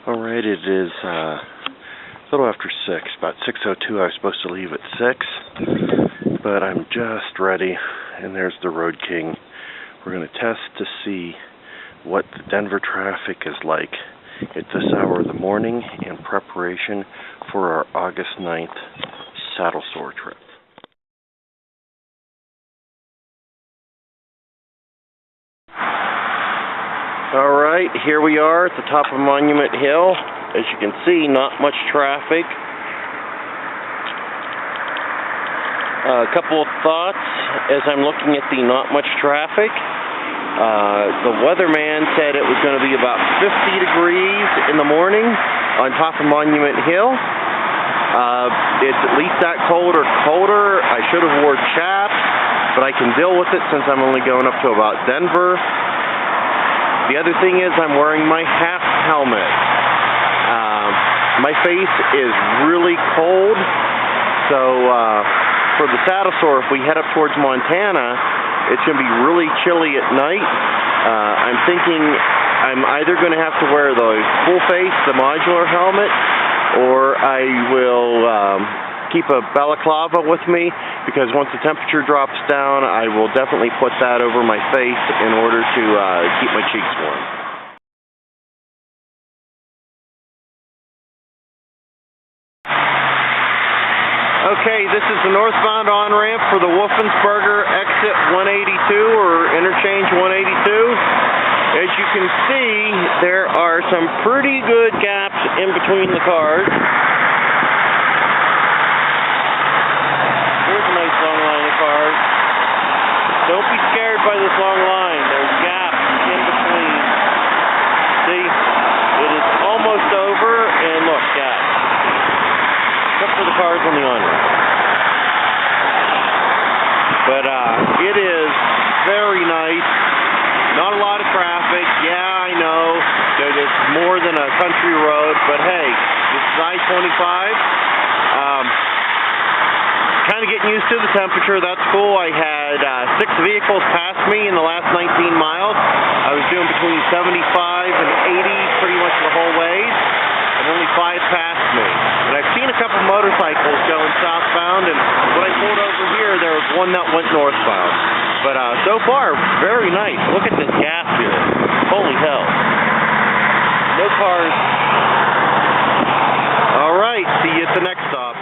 Alright, it is a little after 6, about 6:02. I was supposed to leave at 6, but I'm just ready, and there's the Road King. We're going to test to see what the Denver traffic is like at this hour of the morning in preparation for our August 9th saddle sore trip. Alright, here we are at the top of Monument Hill. As you can see, not much traffic. A couple of thoughts as I'm looking at the not much traffic. The weatherman said it was going to be about 50 degrees in the morning on top of Monument Hill. It's at least that cold or colder. I should have worn chaps, but I can deal with it since I'm only going up to about Denver. The other thing is I'm wearing my half helmet. My face is really cold, so for the saddle sore, if we head up towards Montana, it's going to be really chilly at night. I'm thinking I'm either going to have to wear the full face, the modular helmet, or I will keep a balaclava with me, because once the temperature drops down, I will definitely put that over my face in order to keep my cheeks warm. Okay, this is the northbound on-ramp for the Wolfensberger exit 182 or interchange 182. As you can see, there are some pretty good gaps in between the cars. Don't be scared by this long line. There's gaps in between. See, it is almost over, and look, gaps. Except for the cars on the on-ramp. But it is very nice. Not a lot of traffic. Yeah, I know. It's more than a country road, but hey, this is I-25. Kind of getting used to the temperature. That's cool. I had 6 vehicles pass me in the last 19 miles. I was doing between 75 and 80 pretty much the whole way, and only 5 passed me. And I've seen a couple motorcycles going southbound, and when I pulled over here, there was one that went northbound. But so far, very nice. Look at this gap here. Holy hell. No cars. All right, see you at the next stop.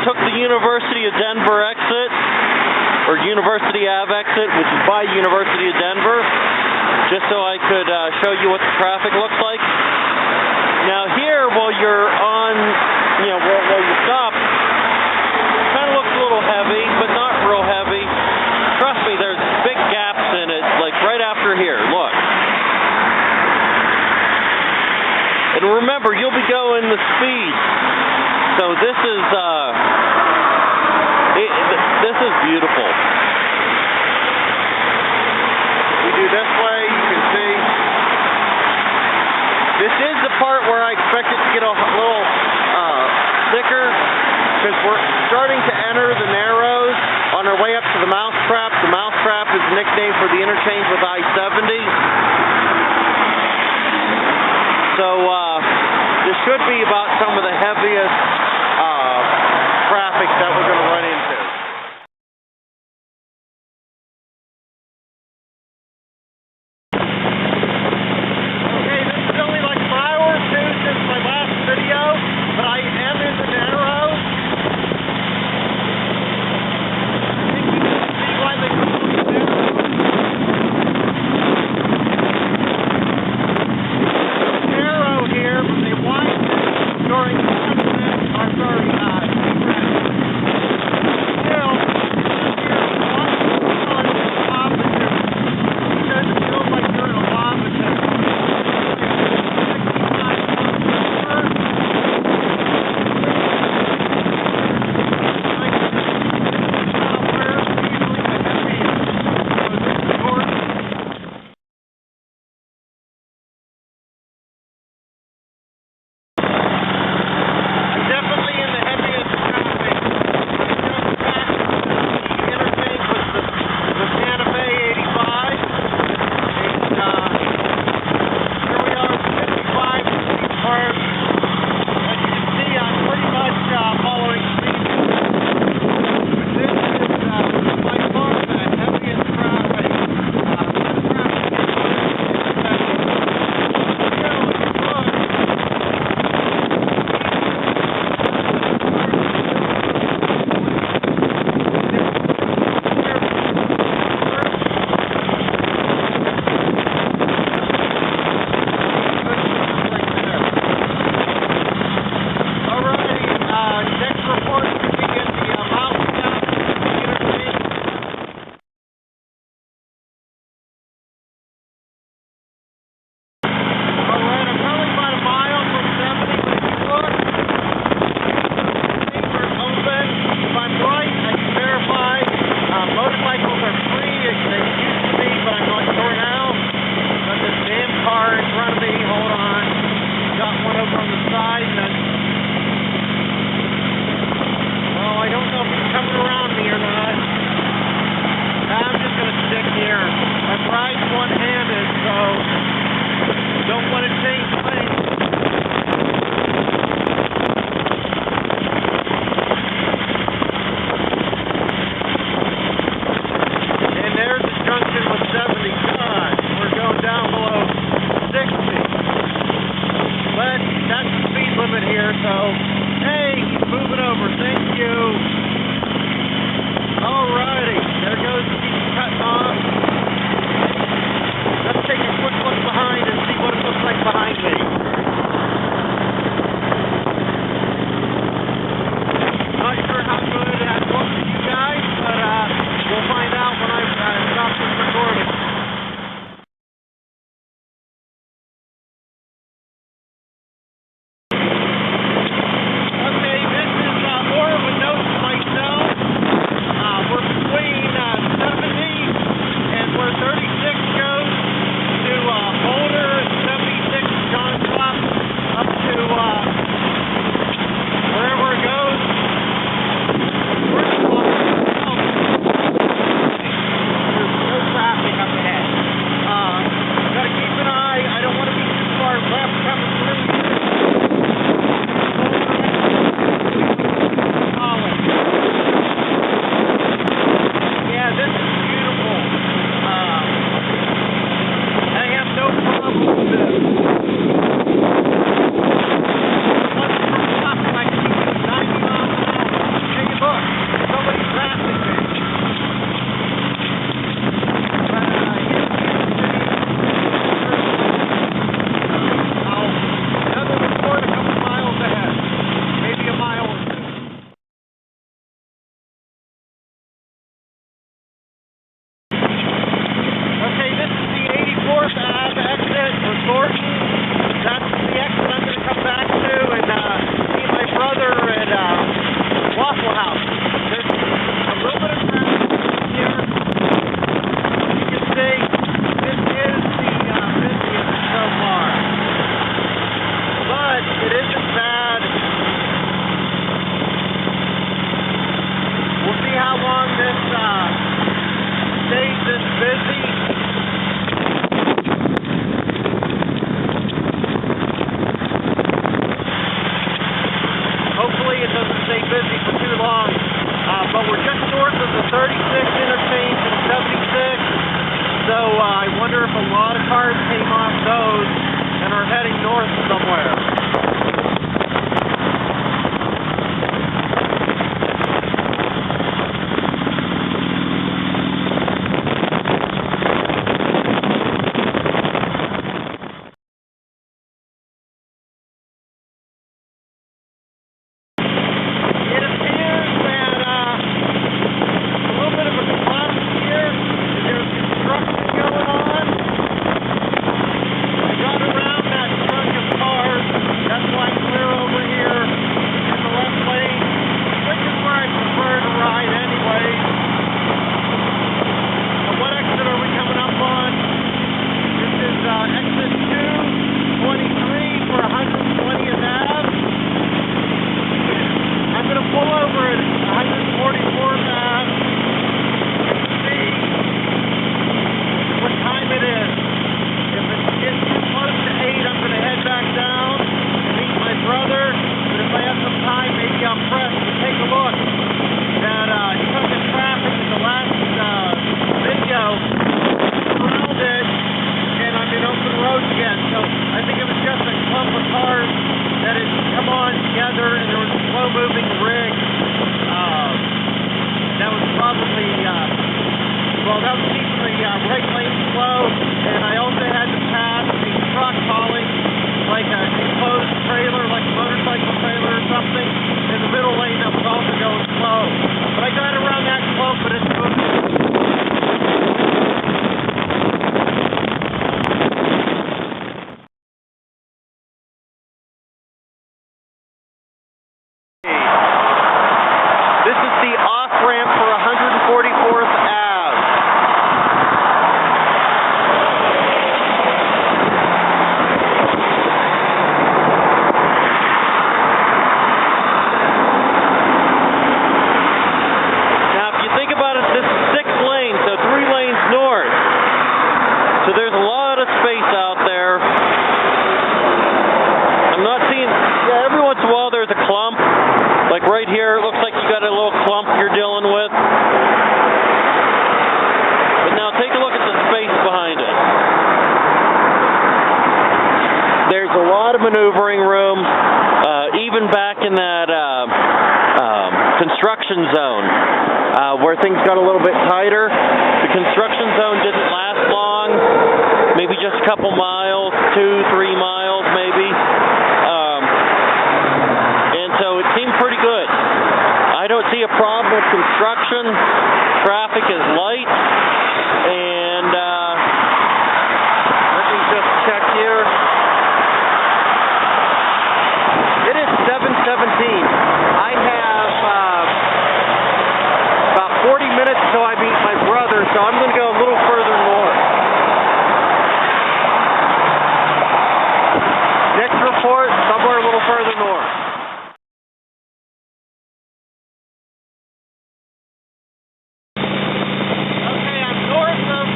took the University of Denver exit, or University Ave exit, which is by University of Denver, just so I could show you what the traffic looks like. Now here, while you're on, while you stop, it kind of looks a little heavy, but not real heavy. Trust me, there's big gaps in it, like right after here, look. And remember, you'll be going the speed. So this is beautiful. We do this way, you can see. This is the part where I expect it to get a little thicker, because we're starting to enter the narrows on our way up to the Mousetrap. The Mousetrap is the nickname for the interchange with I-70. So this should be about some of the heaviest traffic that we're going to run into. Okay, this is only like an hour or two since my last video, but I am in the narrows. I think you can see why they call it the narrows. It's narrow here, but they widen it during the more of a no stay busy for too long. But we're just north of the 36 interchange and 76, so I wonder if a lot of cars came off those and are heading north somewhere. SS1000 for 120th Ave. I'm going to pull over at 144th Ave and see what time it is. If it's getting too close to 8, I'm going to head back down and meet my brother. But if I have some time, maybe I'll press to take a look at the traffic in the last video around it. I'm in open roads again, so I think it was just a clump of cars that had come on together, and there was a slow-moving rig. That was probably, that was keeping the right lane slow, and I also had to pass a truck hauling like an enclosed trailer, like a motorcycle trailer or something, in the middle lane that was also going slow. But I got around that clump, and it's moving. This is the off-ramp for 144th Ave. Now, if you think about it, this is 6 lanes, so 3 lanes north. So there's a lot of space out there. I'm not seeing, every once in a while there's a clump. Like right here, it looks like you got a little clump you're dealing with. But now take a look at the space behind it. There's a lot of maneuvering room, even back in that construction zone, where things got a little bit tighter. The construction zone didn't last long, maybe just a couple miles, 2-3 miles maybe. So it seemed pretty good. I don't see a problem with construction. Traffic is light. And let me just check here. It is 7:17. I have about 40 minutes until I meet my brother, so I'm going to go a little further north. Next report, somewhere a little further north. North of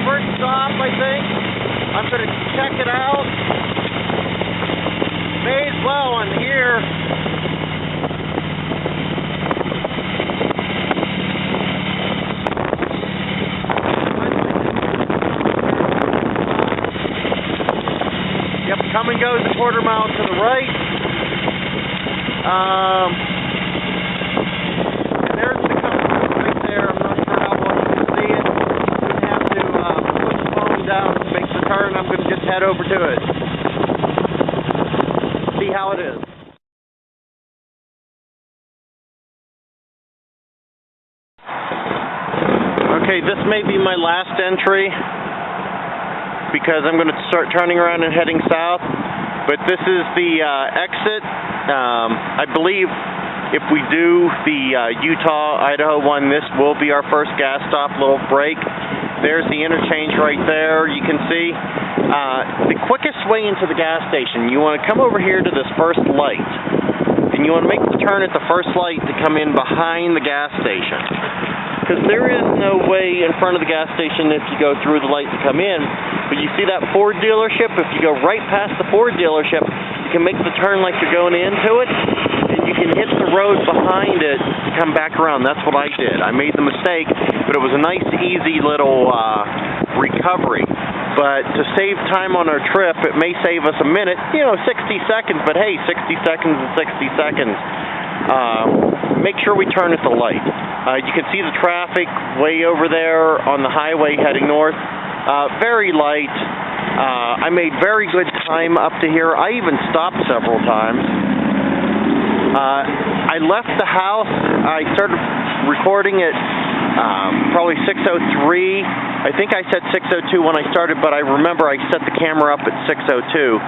first stop, I think. I'm going to check it out. May as well on here. Yep, come and goes a quarter mile to the right. And there's the company right there. I'm not sure how well you can see it. We have to push the phone down to make the turn. I'm going to just head over to it. See how it is. Okay, this may be my last entry because I'm going to start turning around and heading south. But this is the exit. I believe if we do the Utah-Idaho one, this will be our first gas stop, little break. There's the interchange right there, you can see. The quickest way into the gas station, you want to come over here to this first light. And you want to make the turn at the first light to come in behind the gas station. Because there is no way in front of the gas station if you go through the light to come in. But you see that Ford dealership? If you go right past the Ford dealership, you can make the turn like you're going into it, and you can hit the road behind it to come back around. That's what I did. I made the mistake, but it was a nice, easy little recovery. But to save time on our trip, it may save us a minute, 60 seconds, but hey, 60 seconds is 60 seconds. Make sure we turn at the light. You can see the traffic way over there on the highway heading north. Very light. I made very good time up to here. I even stopped several times. I left the house. I started recording at probably 6:03. I think I said 6:02 when I started, but I remember I set the camera up at 6:02.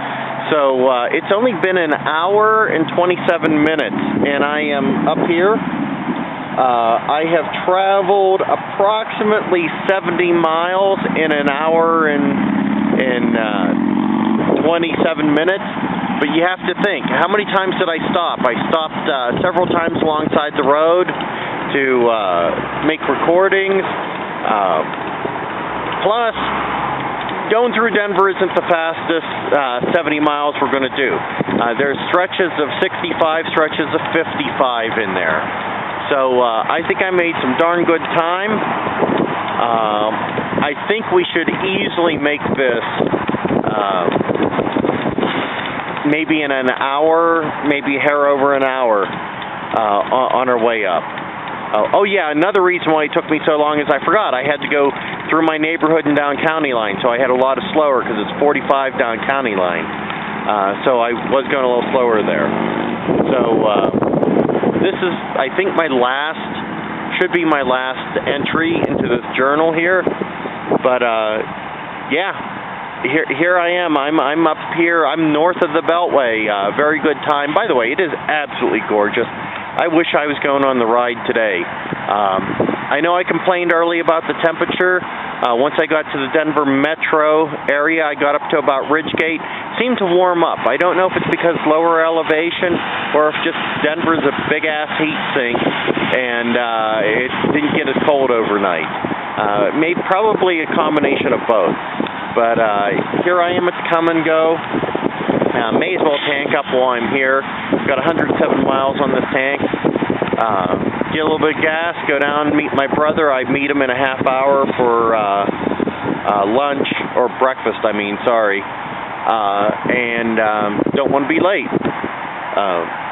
So it's only been an hour and 27 minutes, and I am up here. I have traveled approximately 70 miles in an hour and 27 minutes. But you have to think, how many times did I stop? I stopped several times alongside the road to make recordings. Plus, going through Denver isn't the fastest 70 miles we're going to do. There's stretches of 65, stretches of 55 in there. So I think I made some darn good time. I think we should easily make this maybe in an hour, maybe a hair over an hour on our way up. Oh yeah, another reason why it took me so long is I forgot. I had to go through my neighborhood and down county line, so I had a lot of slower because it's 45 down county line. So I was going a little slower there. So this is, I think, should be my last entry into this journal here. But yeah, here I am. I'm up here. I'm north of the Beltway. Very good time. By the way, it is absolutely gorgeous. I wish I was going on the ride today. I know I complained early about the temperature. Once I got to the Denver metro area, I got up to about Ridgegate. Seemed to warm up. I don't know if it's because lower elevation or if just Denver's a big-ass heat sink and it didn't get as cold overnight. Probably a combination of both. But here I am at the come and go. May as well tank up while I'm here. I've got 107 miles on this tank. Get a little bit of gas, go down, meet my brother. I meet him in a half hour for lunch, or breakfast, sorry. And don't want to be late.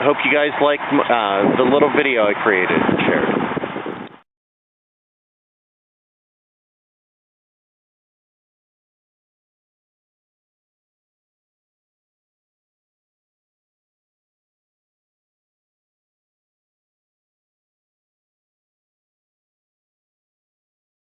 Hope you guys liked the little video I created and shared.